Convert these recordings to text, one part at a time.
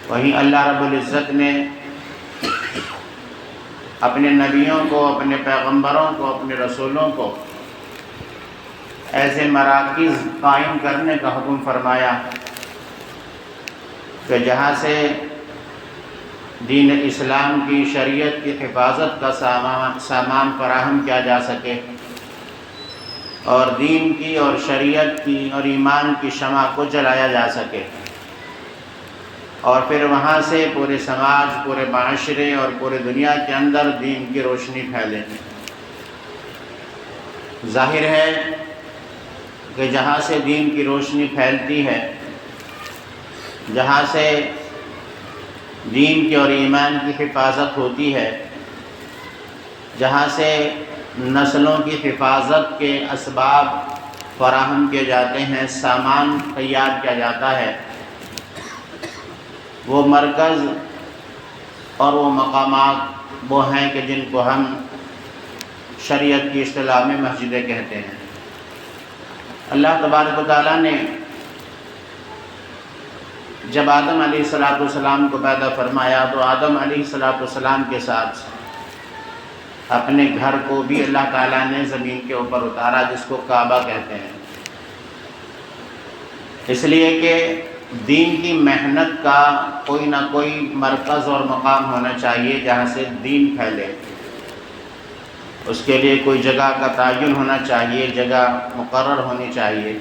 وہیں اللہ رب العزت نے اپنے نبیوں کو، اپنے پیغمبروں کو، اپنے رسولوں کو ایسے مراکز قائم کرنے کا حکم فرمایا کہ جہاں سے دین اسلام کی، شریعت کی حفاظت کا سامان فراہم کیا جا سکے، اور دین کی اور شریعت کی اور ایمان کی شمع کو جلایا جا سکے، اور پھر وہاں سے پورے سماج، پورے معاشرے اور پورے دنیا کے اندر دین کی روشنی پھیلے۔ ظاہر ہے کہ جہاں سے دین کی روشنی پھیلتی ہے، جہاں سے دین کی اور ایمان کی حفاظت ہوتی ہے، جہاں سے نسلوں کی حفاظت کے اسباب فراہم کیے جاتے ہیں، سامان تیار کیا جاتا ہے، وہ مرکز اور وہ مقامات وہ ہیں کہ جن کو ہم شریعت کی اصطلاح میں مسجدیں کہتے ہیں۔ اللہ تبارک و تعالیٰ نے جب آدم علیہ السلام کو پیدا فرمایا تو آدم علیہ السلام کے ساتھ اپنے گھر کو بھی اللہ تعالیٰ نے زمین کے اوپر اتارا، جس کو کعبہ کہتے ہیں، اس لیے کہ دین کی محنت کا کوئی نہ کوئی مرکز اور مقام ہونا چاہیے جہاں سے دین پھیلے۔ اس کے لیے کوئی جگہ کا تعین ہونا چاہیے، جگہ مقرر ہونی چاہیے۔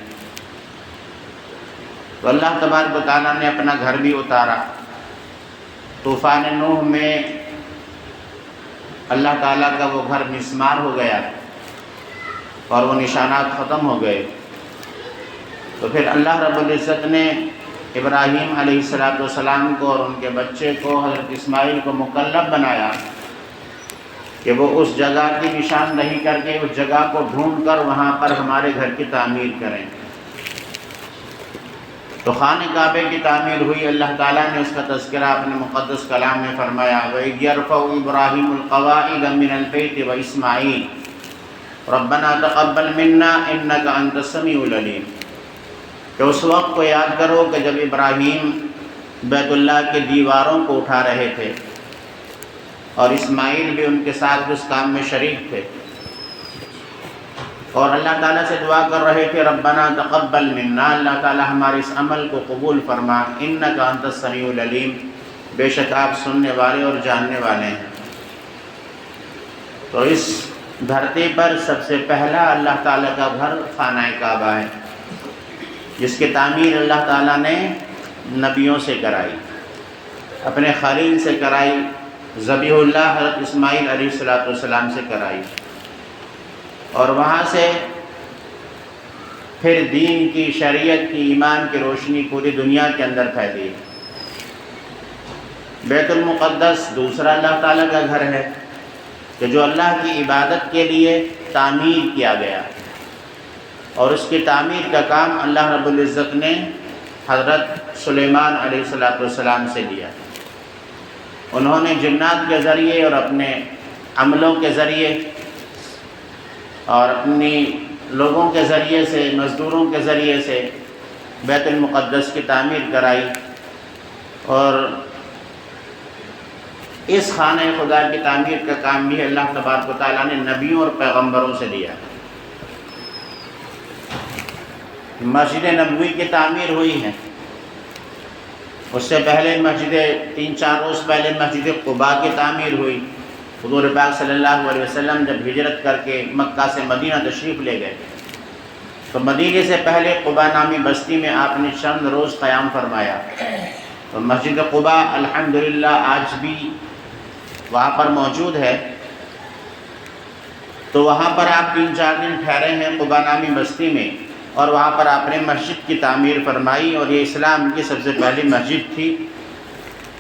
تو اللہ تبارک و تعالیٰ نے اپنا گھر بھی اتارا۔ طوفان نوح میں اللہ تعالیٰ کا وہ گھر مسمار ہو گیا اور وہ نشانات ختم ہو گئے۔ تو پھر اللہ رب العزت نے ابراہیم علیہ السلام کو اور ان کے بچے کو حضرت اسماعیل کو مکلف بنایا کہ وہ اس جگہ کی نشاندہی کر کے اس جگہ کو ڈھونڈ کر وہاں پر ہمارے گھر کی تعمیر کریں۔ تو خانہ کعبے کی تعمیر ہوئی۔ اللہ تعالیٰ نے اس کا تذکرہ اپنے مقدس کلام میں فرمایا، وَإِذْ يَرْفَعُ إِبْرَاهِيمُ الْقَوَاعِدَ مِنَ الْبَيْتِ وَإِسْمَاعِيلُ رَبَّنَا تَقَبَّلْ مِنَّا إِنَّكَ أَنْتَ السَّمِيعُ الْعَلِيمُ۔ کہ اس وقت کو یاد کرو کہ جب ابراہیم بیت اللہ کی دیواروں کو اٹھا رہے تھے اور اسماعیل بھی ان کے ساتھ اس کام میں شریک تھے، اور اللہ تعالیٰ سے دعا کر رہے تھے، ربنا تقبل منا، اللہ تعالیٰ ہمارے اس عمل کو قبول فرما، انک انت السمیع العلیم، بے شک آپ سننے والے اور جاننے والے ہیں۔ تو اس دھرتی پر سب سے پہلا اللہ تعالیٰ کا گھر خانہ کعبہ ہے، جس کی تعمیر اللہ تعالیٰ نے نبیوں سے کرائی، اپنے خلیل سے کرائی، ذبیح اللہ حضرت اسماعیل علیہ السلام سے کرائی، اور وہاں سے پھر دین کی، شریعت کی، ایمان کی روشنی پوری دنیا کے اندر پھیلی۔ بیت المقدس دوسرا اللہ تعالیٰ کا گھر ہے کہ جو اللہ کی عبادت کے لیے تعمیر کیا گیا، اور اس کی تعمیر کا کام اللہ رب العزت نے حضرت سلیمان علیہ السلام سے لیا۔ انہوں نے جنات کے ذریعے اور اپنے عملوں کے ذریعے اور اپنی لوگوں کے ذریعے سے، مزدوروں کے ذریعے سے بیت المقدس کی تعمیر کرائی، اور اس خانہ خدا کی تعمیر کا کام بھی اللہ تبارک و تعالیٰ نے نبیوں اور پیغمبروں سے لیا۔ مسجد نبوی کی تعمیر ہوئی ہے، اس سے پہلے مسجد 3-4 روز پہلے مسجد قباء کی تعمیر ہوئی۔ حضور پاک صلی اللہ علیہ وسلم جب ہجرت کر کے مکہ سے مدینہ تشریف لے گئے تو مدینے سے پہلے قباء نامی بستی میں آپ نے چند روز قیام فرمایا۔ تو مسجد قباء الحمدللہ آج بھی وہاں پر موجود ہے۔ تو وہاں پر آپ 3-4 دن ٹھہرے ہیں قباء نامی بستی میں، اور وہاں پر آپ نے مسجد کی تعمیر فرمائی، اور یہ اسلام کی سب سے پہلی مسجد تھی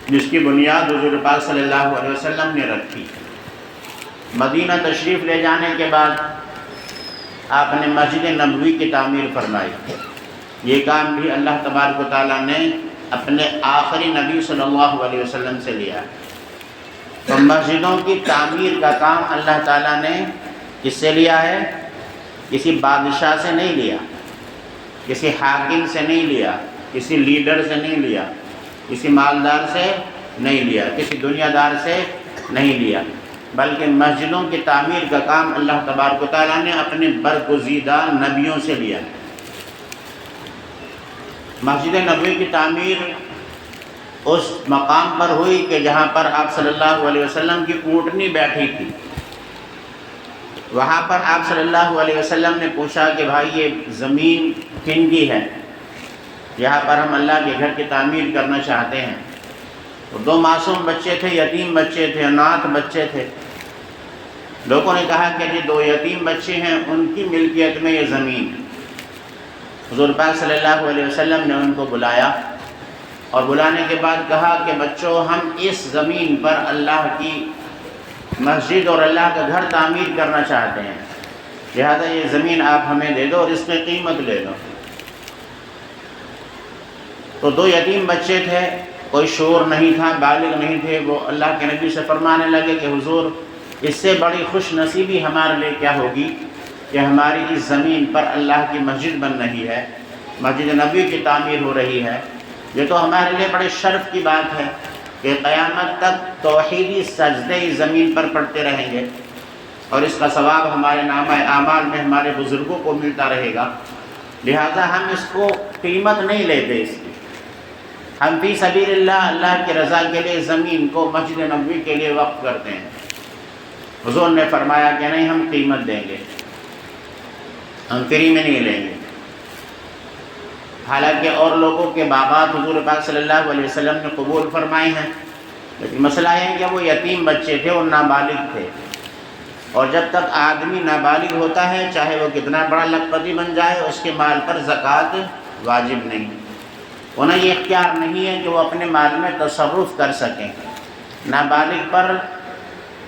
جس کی بنیاد حضور پاک صلی اللہ علیہ وسلم نے رکھی۔ مدینہ تشریف لے جانے کے بعد آپ نے مسجد نبوی کی تعمیر فرمائی۔ یہ کام بھی اللہ تبارک و تعالیٰ نے اپنے آخری نبی صلی اللہ علیہ وسلم سے لیا۔ تو مسجدوں کی تعمیر کا کام اللہ تعالیٰ نے کس سے لیا ہے؟ کسی بادشاہ سے نہیں لیا، کسی حاکم سے نہیں لیا، کسی لیڈر سے نہیں لیا، کسی مالدار سے نہیں لیا، کسی دنیا دار سے نہیں لیا، بلکہ مسجدوں کی تعمیر کا کام اللہ تبارک و تعالیٰ نے اپنے برگزیدہ نبیوں سے لیا۔ مسجد نبوی کی تعمیر اس مقام پر ہوئی کہ جہاں پر آپ صلی اللہ علیہ وسلم کی اونٹنی بیٹھی تھی۔ وہاں پر آپ صلی اللہ علیہ وسلم نے پوچھا کہ بھائی یہ زمین کن کی ہے، یہاں پر ہم اللہ کے گھر کی تعمیر کرنا چاہتے ہیں۔ تو 2 معصوم بچے تھے، یتیم بچے تھے، اناتھ بچے تھے۔ لوگوں نے کہا کہ یہ 2 یتیم بچے ہیں، ان کی ملکیت میں یہ زمین ہے۔ حضور پاک صلی اللہ علیہ وسلم نے ان کو بلایا اور بلانے کے بعد کہا کہ بچوں، ہم اس زمین پر اللہ کی مسجد اور اللہ کا گھر تعمیر کرنا چاہتے ہیں، لہذا یہ زمین آپ ہمیں دے دو اور اس میں قیمت لے دو۔ تو 2 یتیم بچے تھے، کوئی شعور نہیں تھا، بالغ نہیں تھے۔ وہ اللہ کے نبی سے فرمانے لگے کہ حضور، اس سے بڑی خوش نصیبی ہمارے لیے کیا ہوگی کہ ہماری اس زمین پر اللہ کی مسجد بن رہی ہے، مسجد نبوی کی تعمیر ہو رہی ہے۔ یہ تو ہمارے لیے بڑے شرف کی بات ہے کہ قیامت تک توحیدی سجدے اس زمین پر پڑھتے رہیں گے اور اس کا ثواب ہمارے نامہ اعمال میں ہمارے بزرگوں کو ملتا رہے گا، لہذا ہم اس کو قیمت نہیں لیتے، اس کی ہم فی سبیل اللہ، اللہ کی رضا کے لیے زمین کو مسجد نبوی کے لیے وقف کرتے ہیں۔ حضور نے فرمایا کہ نہیں، ہم قیمت دیں گے، ہم فری میں نہیں لیں گے۔ حالانکہ اور لوگوں کے باغات حضور پاک صلی اللہ علیہ وسلم نے قبول فرمائے ہیں، لیکن مسئلہ یہ ہے کہ وہ یتیم بچے تھے اور نابالغ تھے، اور جب تک آدمی نابالغ ہوتا ہے، چاہے وہ کتنا بڑا لکھپتی بن جائے، اس کے مال پر زکوٰۃ واجب نہیں، انہیں یہ اختیار نہیں ہے کہ وہ اپنے مال میں تصرف کر سکیں۔ نابالغ پر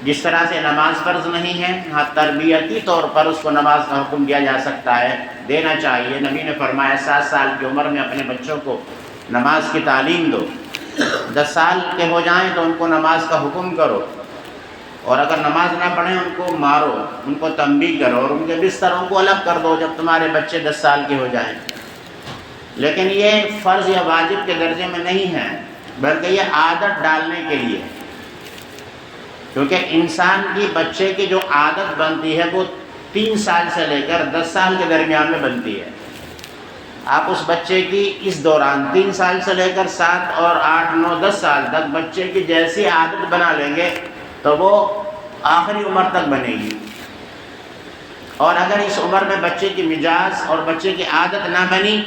جس طرح سے نماز فرض نہیں ہے، ہاں تربیتی طور پر اس کو نماز کا حکم دیا جا سکتا ہے، دینا چاہیے۔ نبی نے فرمایا 7 سال کی عمر میں اپنے بچوں کو نماز کی تعلیم دو، 10 سال کے ہو جائیں تو ان کو نماز کا حکم کرو، اور اگر نماز نہ پڑھیں ان کو مارو، ان کو تنبیہ کرو، اور ان کے بستروں کو الگ کر دو جب تمہارے بچے 10 سال کے ہو جائیں۔ لیکن یہ فرض یا واجب کے درجے میں نہیں ہے، بلکہ یہ عادت ڈالنے کے لیے، کیونکہ انسان کی بچے کی جو عادت بنتی ہے وہ 3 سال سے لے کر 10 سال کے درمیان میں بنتی ہے۔ آپ اس بچے کی اس دوران 3 سال سے لے کر 7 اور 8 9 10 سال تک بچے کی جیسی عادت بنا لیں گے تو وہ آخری عمر تک بنے گی، اور اگر اس عمر میں بچے کی مزاج اور بچے کی عادت نہ بنی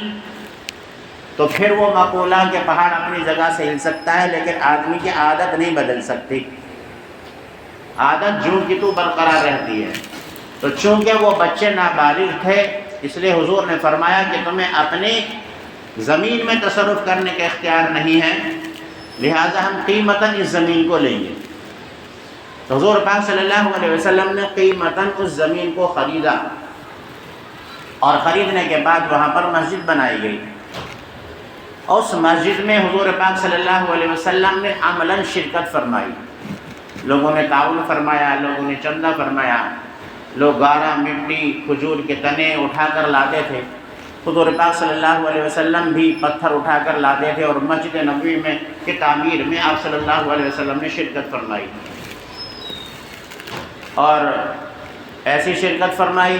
تو پھر وہ مقولہ کہ پہاڑ اپنی جگہ سے ہل سکتا ہے لیکن آدمی کی عادت نہیں بدل سکتی، عادت جو کی تو برقرار رہتی ہے۔ تو چونکہ وہ بچے نابالغ تھے، اس لیے حضور نے فرمایا کہ تمہیں اپنے زمین میں تصرف کرنے کا اختیار نہیں ہے، لہٰذا ہم قیمتاً اس زمین کو لیں گے۔ تو حضور پاک صلی اللہ علیہ وسلم نے قیمتاً اس زمین کو خریدا، اور خریدنے کے بعد وہاں پر مسجد بنائی گئی۔ اس مسجد میں حضور پاک صلی اللہ علیہ وسلم نے عملاً شرکت فرمائی، لوگوں نے تعاون فرمایا، لوگوں نے چندہ فرمایا، لوگ گارا، مٹی، کھجور کے تنے اٹھا کر لاتے تھے، حضور پاک صلی اللہ علیہ وسلم بھی پتھر اٹھا کر لاتے تھے، اور مسجد نبوی میں کی تعمیر میں آپ صلی اللہ علیہ وسلم نے شرکت فرمائی۔ اور ایسی شرکت فرمائی،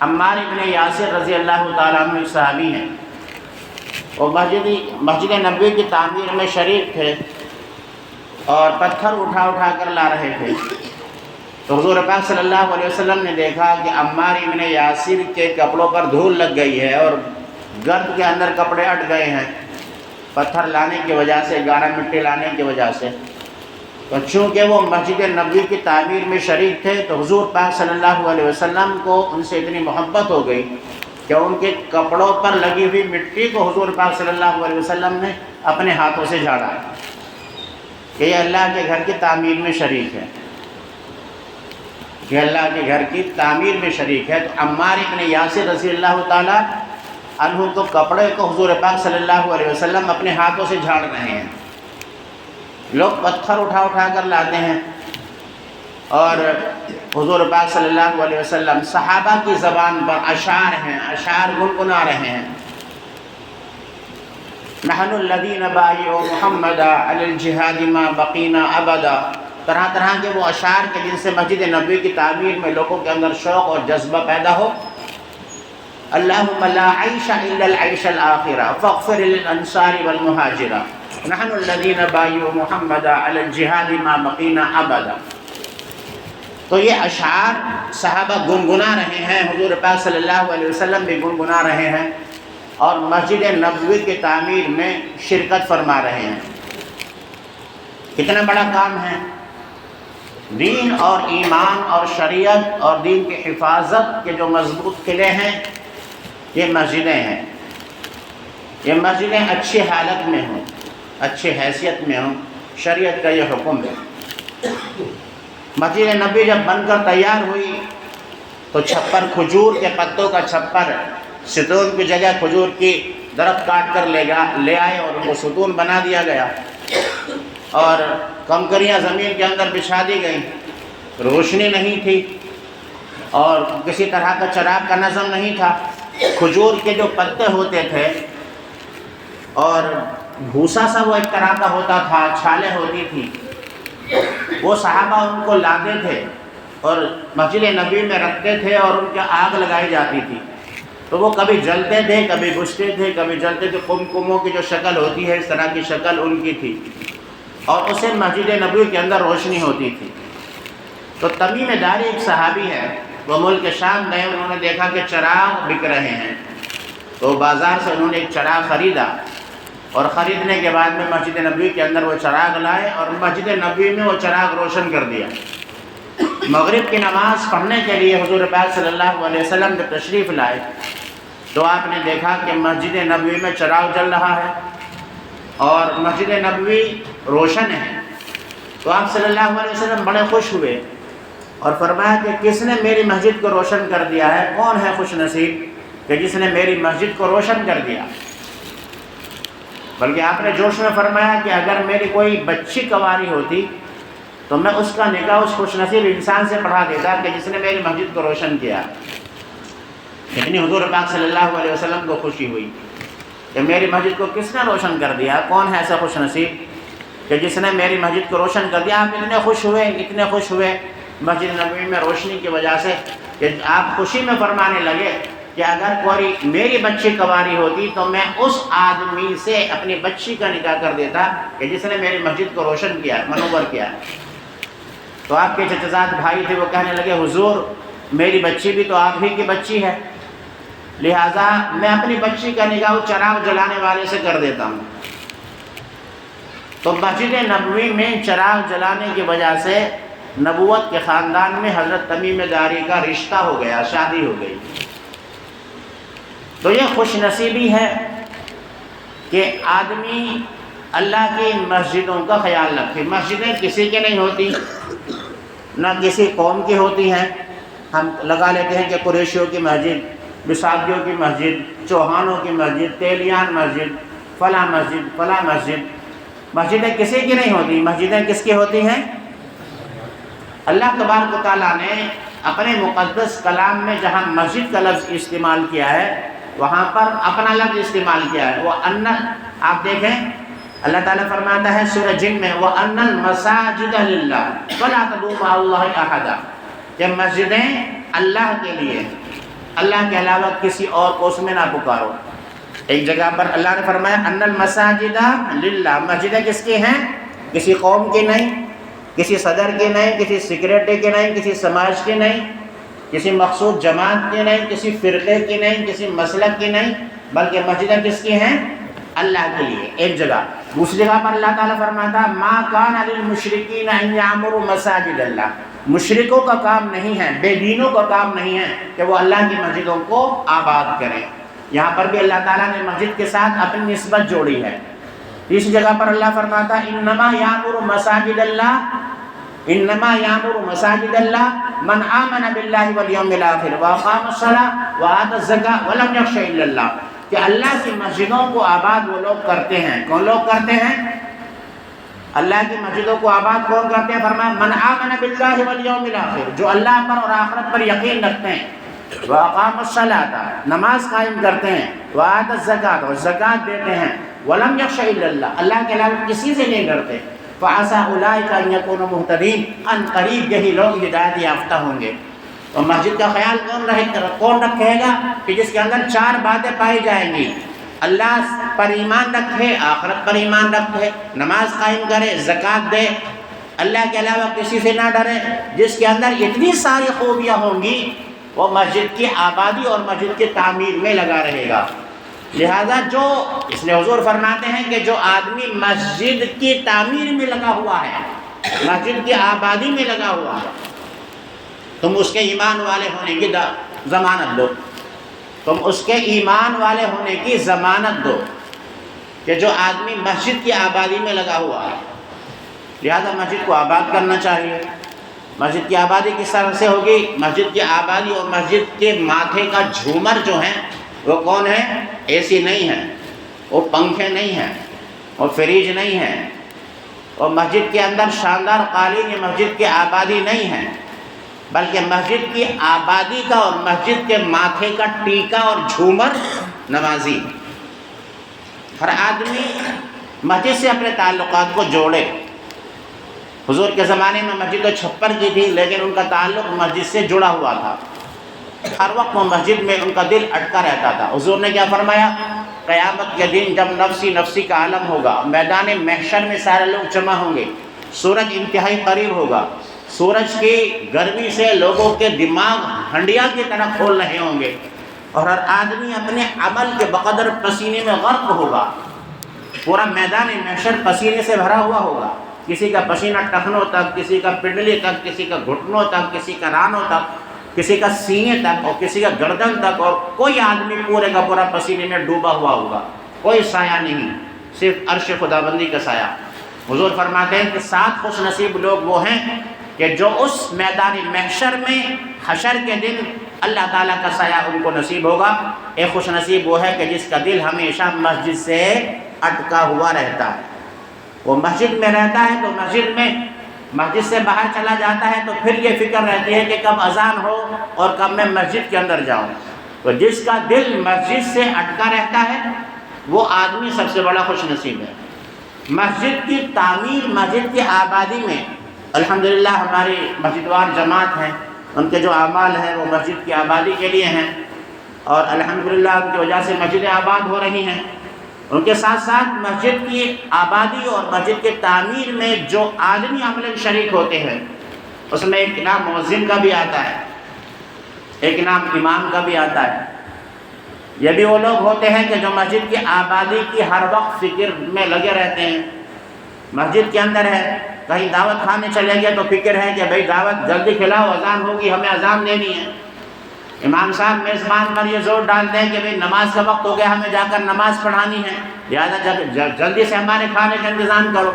عمار ابن یاسر رضی اللہ تعالیٰ عنہ صحابی ہیں، وہ مسجد نبوی کی تعمیر میں شریک تھے اور پتھر اٹھا اٹھا کر لا رہے تھے۔ تو حضور پاک صلی اللہ علیہ وسلم نے دیکھا کہ عمار ابن یاسر کے کپڑوں پر دھول لگ گئی ہے اور گرد کے اندر کپڑے اٹ گئے ہیں، پتھر لانے کی وجہ سے، گارا مٹی لانے کی وجہ سے۔ تو چونکہ وہ مسجد نبوی کی تعمیر میں شریک تھے تو حضور پاک صلی اللہ علیہ وسلم کو ان سے اتنی محبت ہو گئی کہ ان کے کپڑوں پر لگی ہوئی مٹی کو حضور پاک صلی اللہ علیہ وسلم نے اپنے ہاتھوں سے جھاڑا کہ یہ اللہ کے گھر کی تعمیر میں شریک ہے، کہ اللہ کے گھر کی تعمیر میں شریک ہے۔ تو عمار ابن یاسر رضی اللہ تعالیٰ عنہ تو کپڑے کو حضور پاک صلی اللہ علیہ وسلم اپنے ہاتھوں سے جھاڑ رہے ہیں، لوگ پتھر اٹھا اٹھا کر لاتے ہیں، اور حضور پاک صلی اللہ علیہ وسلم صحابہ کی زبان پر اشعار ہیں، اشعار گنگنا رہے ہیں۔ نحن الذین بایعوا محمد علی الجہاد ما بقینا ابدا، طرح طرح کے وہ اشعار کے جن سے مسجد نبوی کی تعمیر میں لوگوں کے اندر شوق اور جذبہ پیدا ہو۔ اللہم لا عیش الا العیش الآخرہ فاغفر للانصار والمہاجرہ، نحن الذین بایعوا محمد علی الجہاد ما بقینا ابدا۔ تو یہ اشعار صحابہ گنگنا رہے ہیں، حضور پاک صلی اللہ علیہ وسلم بھی گنگنا رہے ہیں، اور مسجد نبوی کی تعمیر میں شرکت فرما رہے ہیں۔ کتنا بڑا کام ہے! دین اور ایمان اور شریعت اور دین کی حفاظت کے جو مضبوط قلعے ہیں یہ مسجدیں ہیں۔ یہ مسجدیں اچھی حالت میں ہوں، اچھی حیثیت میں ہوں، شریعت کا یہ حکم ہے۔ مسجد نبوی جب بن کر تیار ہوئی تو چھپر کھجور کے پتوں کا چھپر، ستون کی جگہ کھجور کی درخت کاٹ کر لے آئے اور ان کو ستون بنا دیا گیا، اور کنکریاں زمین کے اندر بچھا دی گئیں۔ روشنی نہیں تھی اور کسی طرح کا چراغ کا نظم نہیں تھا۔ کھجور کے جو پتے ہوتے تھے اور بھوسا سا وہ ایک طرح کا ہوتا تھا، چھالیں ہوتی تھی، وہ صحابہ ان کو لاتے تھے اور مسجد نبوی میں رکھتے تھے اور ان کے آگ لگائی جاتی تھی، تو وہ کبھی جلتے تھے، کبھی بجھتے تھے، کبھی جلتے تھے۔ قمقموں کی جو شکل ہوتی ہے اس طرح کی شکل ان کی تھی، اور اسے مسجد نبوی کے اندر روشنی ہوتی تھی۔ تو تمیم داری ایک صحابی ہے، وہ ملک شام گئے، انہوں نے دیکھا کہ چراغ بک رہے ہیں، تو بازار سے انہوں نے ایک چراغ خریدا، اور خریدنے کے بعد میں مسجد نبوی کے اندر وہ چراغ لائے اور مسجد نبوی میں وہ چراغ روشن کر دیا۔ مغرب کی نماز پڑھنے کے لیے حضور پاک صلی اللہ علیہ وسلم جب تشریف لائے تو آپ نے دیکھا کہ مسجد نبوی میں چراغ جل رہا ہے اور مسجد نبوی روشن ہے، تو آپ صلی اللہ علیہ وسلم بڑے خوش ہوئے اور فرمایا کہ کس نے میری مسجد کو روشن کر دیا ہے؟ کون ہے خوش نصیب کہ جس نے میری مسجد کو روشن کر دیا؟ بلکہ آپ نے جوش میں فرمایا کہ اگر میری کوئی بچی کنواری ہوتی تو میں اس کا نکاح اس خوش نصیب انسان سے پڑھا دیتا کہ جس نے میری مسجد کو روشن کیا۔ اتنی حضور پاک صلی اللہ علیہ وسلم کو خوشی ہوئی کہ میری مسجد کو کس نے روشن کر دیا، کون ہے ایسا خوش نصیب کہ جس نے میری مسجد کو روشن کر دیا۔ آپ اتنے خوش ہوئے مسجد نبوی میں روشنی کی وجہ سے کہ آپ خوشی میں فرمانے لگے کہ اگر کوئی میری بچی کنواری ہوتی تو میں اس آدمی سے اپنی بچی کا نکاح کر دیتا کہ جس نے میری مسجد کو روشن کیا، منور کیا۔ تو آپ کے چچزاد بھائی تھے، وہ کہنے لگے حضور میری بچی بھی تو آپ ہی کی بچی ہے، لہٰذا میں اپنی بچی کا نکاح اس چراغ جلانے والے سے کر دیتا ہوں۔ تو مسجد نبوی میں چراغ جلانے کی وجہ سے نبوت کے خاندان میں حضرت تمیم داری کا رشتہ ہو گیا، شادی ہو گئی۔ تو یہ خوش نصیبی ہے کہ آدمی اللہ کی مسجدوں کا خیال رکھے۔ مسجدیں کسی کی نہیں ہوتی، نہ کسی قوم کی ہوتی ہیں۔ ہم لگا لیتے ہیں کہ قریشیوں کی مسجد، بساگیوں کی مسجد، چوہانوں کی مسجد، تیلیان مسجد، فلاں مسجد، فلاں مسجد۔ مسجدیں کسی کی نہیں ہوتی، مسجدیں کس کی ہوتی ہیں؟ اللہ تبارک و تعالیٰ نے اپنے مقدس کلام میں جہاں مسجد کا لفظ استعمال کیا ہے وہاں پر اپنا لفظ استعمال کیا ہے۔ وہ آپ دیکھیں اللہ تعالیٰ فرماتا ہے سورہ جن میں وَأَنَّ الْمَسَاجِدَ لِلَّهِ فَلَا تَدْعُوا مَعَ اللَّهِ أَحَدًا، کہ مسجدیں اللہ کے لیے، اللہ کے علاوہ کسی اور کو اس میں نہ پکارو۔ ایک جگہ پر اللہ نے فرمایا ان المساجد للہ، مسجدیں کس کی ہیں؟ کسی قوم کی نہیں، کسی صدر کی نہیں، کسی سیکریٹری کی نہیں، کسی سماج کی نہیں، کسی مخصوص جماعت کی نہیں، کسی فرقے کی نہیں، کسی مسلک کی نہیں، بلکہ مسجدیں کس کی ہیں؟ اللہ کے لیے۔ ایک جگہ دوسری جگہ پر اللہ تعالیٰ فرماتا ما کان للمشرکین ان یعمروا مساجد اللہ، مشرکوں کا کام نہیں ہے، بے دینوں کا کام نہیں ہے کہ وہ اللہ کی مسجدوں کو آباد کریں۔ یہاں پر بھی اللہ تعالیٰ نے مسجد کے ساتھ اپنی نسبت جوڑی ہے۔ اس جگہ پر اللہ فرماتا انما یعمر مساجد اللہ، انما یعمر مساجد اللہ من آمن باللہ والیوم الآخر واقام الصلاۃ وآتى الزکاۃ ولم یخش الا اللہ، کہ اللہ کی مسجدوں کو آباد وہ لوگ کرتے ہیں۔ کون لوگ کرتے ہیں؟ اللہ کی مسجدوں کو آباد کون کرتے ہیں؟ فرمایا من آمن باللہ والیوم الآخر، جو اللہ پر اور آخرت پر یقین رکھتے ہیں، وَأَقَامُوا الصَّلَاةَ، نماز قائم کرتے ہیں، وَآتَى الزَّكَاةَ، اور زکوٰۃ دیتے ہیں، وَلَمْ يَخْشَ إِلَّا اللَّهَ، اللہ کے علاوہ کسی سے نہیں ڈرتے. فَعَسَىٰ أُولَٰئِكَ أَن يَكُونُوا مُهْتَدِينَ، ان قریب یہی لوگ ہدایت یافتہ ہوں گے. اور مسجد کا خیال کون رکھے گا کہ جس کے اندر 4 باتیں پائی جائیں گی. اللہ پر ایمان رکھے، آخرت پر ایمان رکھے، نماز قائم کرے، زکوٰۃ دے، اللہ کے علاوہ کسی سے نہ ڈرے. جس کے اندر اتنی ساری خوبیاں ہوں گی وہ مسجد کی آبادی اور مسجد کی تعمیر میں لگا رہے گا. لہذا اس لیے حضور فرماتے ہیں کہ جو آدمی مسجد کی تعمیر میں لگا ہوا ہے، مسجد کی آبادی میں لگا ہوا ہے، تم اس کے ایمان والے ہونے کی ضمانت دو. تم اس کے ایمان والے ہونے کی ضمانت دو کہ جو آدمی مسجد کی آبادی میں لگا ہوا ہے. لہذا مسجد کو آباد کرنا چاہیے. مسجد کی آبادی کس طرح سے ہوگی؟ مسجد کی آبادی اور مسجد کے ماتھے کا جھومر جو ہیں وہ کون ہے؟ اے سی نہیں ہے، وہ پنکھے نہیں ہیں، وہ فریج نہیں ہے، اور مسجد کے اندر شاندار قالین، یہ مسجد کی آبادی نہیں ہے، بلکہ مسجد کی آبادی کا اور مسجد کے ماتھے کا ٹیکا اور جھومر نمازی. ہر آدمی مسجد سے اپنے تعلقات کو جوڑے. حضور کے زمانے میں مسجد تو چھپر کی تھی، لیکن ان کا تعلق مسجد سے جڑا ہوا تھا. ہر وقت وہ مسجد میں ان کا دل اٹکا رہتا تھا. حضور نے کیا فرمایا؟ قیامت کے دن جب نفسی نفسی کا عالم ہوگا، میدان محشر میں سارے لوگ جمع ہوں گے، سورج انتہائی قریب ہوگا، سورج کی گرمی سے لوگوں کے دماغ ہنڈیا کی طرح کھول رہے ہوں گے، اور ہر آدمی اپنے عمل کے بقدر پسینے میں غرق ہوگا. پورا میدان محشر پسینے سے بھرا ہوا ہوگا. کسی کا پسینہ ٹخنوں تک، کسی کا پنڈلی تک، کسی کا گھٹنوں تک، کسی کا رانوں تک، کسی کا سینے تک، اور کسی کا گردن تک، اور کوئی آدمی پورے کا پورا پسینے میں ڈوبا ہوا ہوگا. کوئی سایہ نہیں، صرف عرش خداوندی کا سایہ. حضور فرماتے ہیں کہ 7 خوش نصیب لوگ وہ ہیں کہ جو اس میدان محشر میں حشر کے دن اللہ تعالیٰ کا سایہ ان کو نصیب ہوگا. ایک خوش نصیب وہ ہے کہ جس کا دل ہمیشہ مسجد سے اٹکا ہوا رہتا ہے. وہ مسجد میں رہتا ہے تو مسجد سے باہر چلا جاتا ہے تو پھر یہ فکر رہتی ہے کہ کب اذان ہو اور کب میں مسجد کے اندر جاؤں. تو جس کا دل مسجد سے اٹکا رہتا ہے وہ آدمی سب سے بڑا خوش نصیب ہے. مسجد کی تعمیر، مسجد کی آبادی میں الحمدللہ ہماری مسجدوار جماعت ہیں، ان کے جو اعمال ہیں وہ مسجد کی آبادی کے لیے ہیں، اور الحمدللہ ان کی وجہ سے مسجدیں آباد ہو رہی ہیں. ان کے ساتھ ساتھ مسجد کی آبادی اور مسجد کے تعمیر میں جو آدمی عملاً شریک ہوتے ہیں اس میں ایک نام مؤذن کا بھی آتا ہے، ایک نام امام کا بھی آتا ہے. یہ بھی وہ لوگ ہوتے ہیں کہ جو مسجد کی آبادی کی ہر وقت فکر میں لگے رہتے ہیں. مسجد کے اندر ہے، کہیں دعوت کھانے چلے گئے تو فکر ہے کہ بھئی دعوت جلدی کھلاؤ، اذان ہوگی، ہمیں اذان دینی ہے. امام صاحب میزبان پر یہ زور ڈالتے ہیں کہ بھئی نماز کا وقت ہو گیا، ہمیں جا کر نماز پڑھانی ہے، لہٰذا جلدی سے ہمارے کھانے کا انتظام کرو.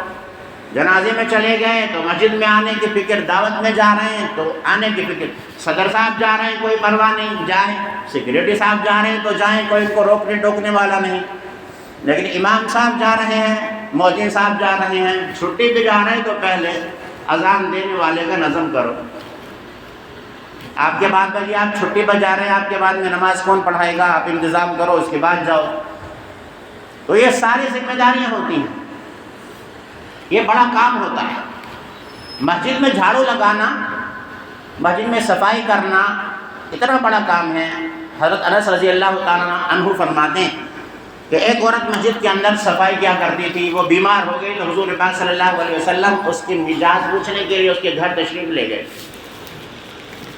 جنازے میں چلے گئے تو مسجد میں آنے کی فکر، دعوت میں جا رہے ہیں تو آنے کی فکر. صدر صاحب جا رہے ہیں، کوئی پرواہ نہیں، جائیں. سیکریٹری صاحب جا رہے ہیں تو جائیں، کوئی ان کو روکنے ٹوکنے والا نہیں. لیکن امام صاحب جا رہے ہیں، مؤذن صاحب جا رہے ہیں، چھٹی پہ جا رہے ہیں تو پہلے اذان دینے والے کا نظم کرو. آپ کے بعد بھائی آپ چھٹی پر جا رہے ہیں، آپ کے بعد میں نماز کون پڑھائے گا، آپ انتظام کرو، اس کے بعد جاؤ. تو یہ ساری ذمہ داریاں ہوتی ہیں، یہ بڑا کام ہوتا ہے. مسجد میں جھاڑو لگانا، مسجد میں صفائی کرنا اتنا بڑا کام ہے. حضرت انس رضی اللہ تعالیٰ عنہ فرماتے ہیں کہ ایک عورت مسجد کے اندر صفائی کیا کرتی تھی، وہ بیمار ہو گئی تو حضور پاک صلی اللہ علیہ وسلم اس کی مزاج پوچھنے کے لیے اس کے گھر تشریف لے گئے،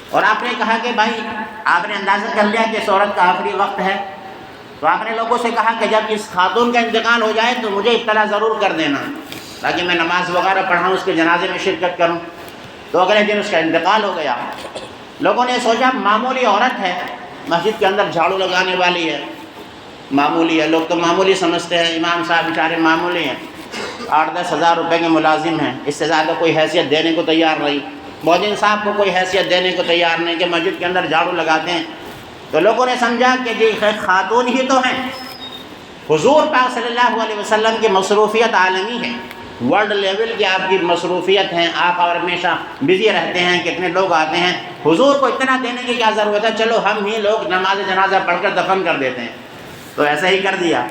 اور آپ نے کہا کہ بھائی آپ نے اندازہ کر لیا کہ اس عورت کا آخری وقت ہے، تو آپ نے لوگوں سے کہا کہ جب اس خاتون کا انتقال ہو جائے تو مجھے اطلاع ضرور کر دینا تاکہ میں نماز وغیرہ پڑھاؤں، اس کے جنازے میں شرکت کروں. تو اگلے دن اس کا انتقال ہو گیا. لوگوں نے سوچا معمولی عورت ہے، مسجد کے اندر جھاڑو لگانے والی ہے، معمولی ہے. لوگ تو معمولی سمجھتے ہیں، امام صاحب بیچارے معمولی ہیں، 8-10 ہزار روپے کے ملازم ہیں، اس سے زیادہ کوئی حیثیت دینے کو تیار نہیں. مؤذن صاحب کو کوئی حیثیت دینے کو تیار نہیں کہ مسجد کے اندر جھاڑو لگاتے ہیں. تو لوگوں نے سمجھا کہ جی خاتون ہی تو ہیں. حضور پاک صلی اللہ علیہ وسلم کی مصروفیت عالمی ہے، ورلڈ لیول کی آپ کی مصروفیت ہیں، آپ اور ہمیشہ بزی رہتے ہیں، کتنے لوگ آتے ہیں. حضور کو اتنا دینے کی کیا ضرورت ہے، چلو ہم ہی لوگ نماز جنازہ پڑھ کر دفن کر دیتے ہیں. تو ایسا ہی کر دیا.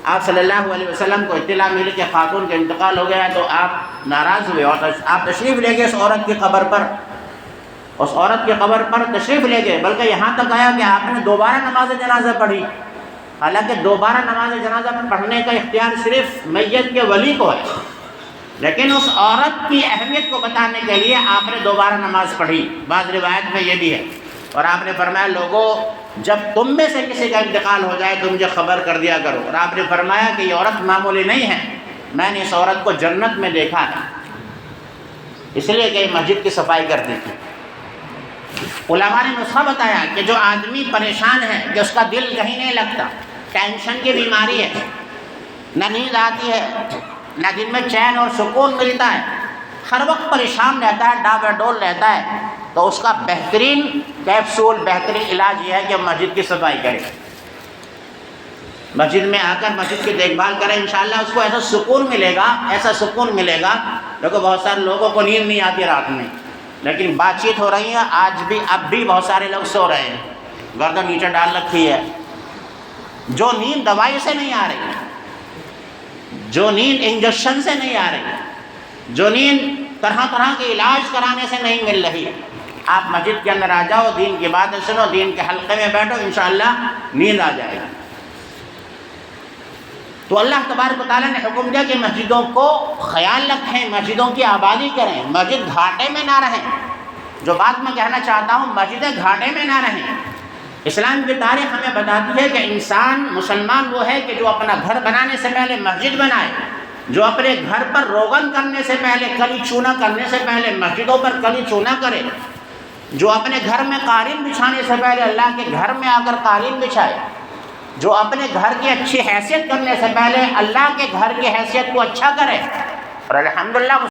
آپ صلی اللہ علیہ وسلم کو اطلاع ملی کہ خاتون کا انتقال ہو گیا تو آپ ناراض ہوئے اور آپ تشریف لے گئے اس عورت کی قبر پر، اس عورت کی قبر پر تشریف لے گئے، بلکہ یہاں تک آیا کہ آپ نے دوبارہ نماز جنازہ پڑھی، حالانکہ دوبارہ نماز جنازہ پڑھنے کا اختیار صرف میت کے ولی کو ہے، لیکن اس عورت کی اہمیت کو بتانے کے لیے آپ نے دوبارہ نماز پڑھی۔ بعض روایت میں یہ بھی ہے، اور آپ نے فرمایا لوگوں جب تم میں سے کسی کا انتقال ہو جائے تو مجھے خبر کر دیا کرو، اور آپ نے فرمایا کہ یہ عورت معمولی نہیں ہے، میں نے اس عورت کو جنت میں دیکھا ہے، اس لیے کہ مسجد کی صفائی کرتی تھی۔ علماء نے نسخہ بتایا کہ جو آدمی پریشان ہے کہ اس کا دل کہیں نہیں لگتا، ٹینشن کی بیماری ہے، نہ نیند آتی ہے، نہ دن میں چین اور سکون ملتا ہے، ہر وقت پریشان رہتا ہے، ڈاوے ڈول رہتا ہے، تو اس کا بہترین کیپسول، بہترین علاج یہ ہے کہ مسجد کی صفائی کرے، مسجد میں آ کر مسجد کی دیکھ بھال کرے، انشاءاللہ اس کو ایسا سکون ملے گا، ایسا سکون ملے گا۔ دیکھو بہت سارے لوگوں کو نیند نہیں آتی رات میں، لیکن بات چیت ہو رہی ہے آج بھی، اب بھی بہت سارے لوگ سو رہے ہیں، گردن نیچے ڈال رکھی ہے، جو نیند دوائی سے نہیں آ رہی، جو نیند انجیکشن سے نہیں آ رہی، جو نیند طرح طرح کے علاج کرانے سے نہیں مل رہی، آپ مسجد کے اندر آ جاؤ، دین کی باتیں سنو، دین کے حلقے میں بیٹھو، انشاءاللہ نیند آ جائے گی۔ تو اللہ تبارک و تعالیٰ نے حکم دیا کہ مسجدوں کو خیال رکھیں، مسجدوں کی آبادی کریں، مسجد گھاٹے میں نہ رہیں۔ جو بات میں کہنا چاہتا ہوں، مسجدیں گھاٹے میں نہ رہیں۔ اسلام کی تاریخ ہمیں بتاتی ہے کہ انسان مسلمان وہ ہے کہ جو اپنا گھر بنانے سے پہلے مسجد بنائے، جو اپنے گھر پر روغن کرنے سے پہلے، کلی چونا کرنے سے پہلے مسجدوں پر کلی چونا کرے، جو اپنے گھر میں قالین بچھانے سے پہلے اللہ کے گھر میں آ کر قالین بچھائے، جو اپنے گھر کی اچھی حیثیت کرنے سے پہلے اللہ کے گھر کی حیثیت کو اچھا کرے، اور الحمدللہ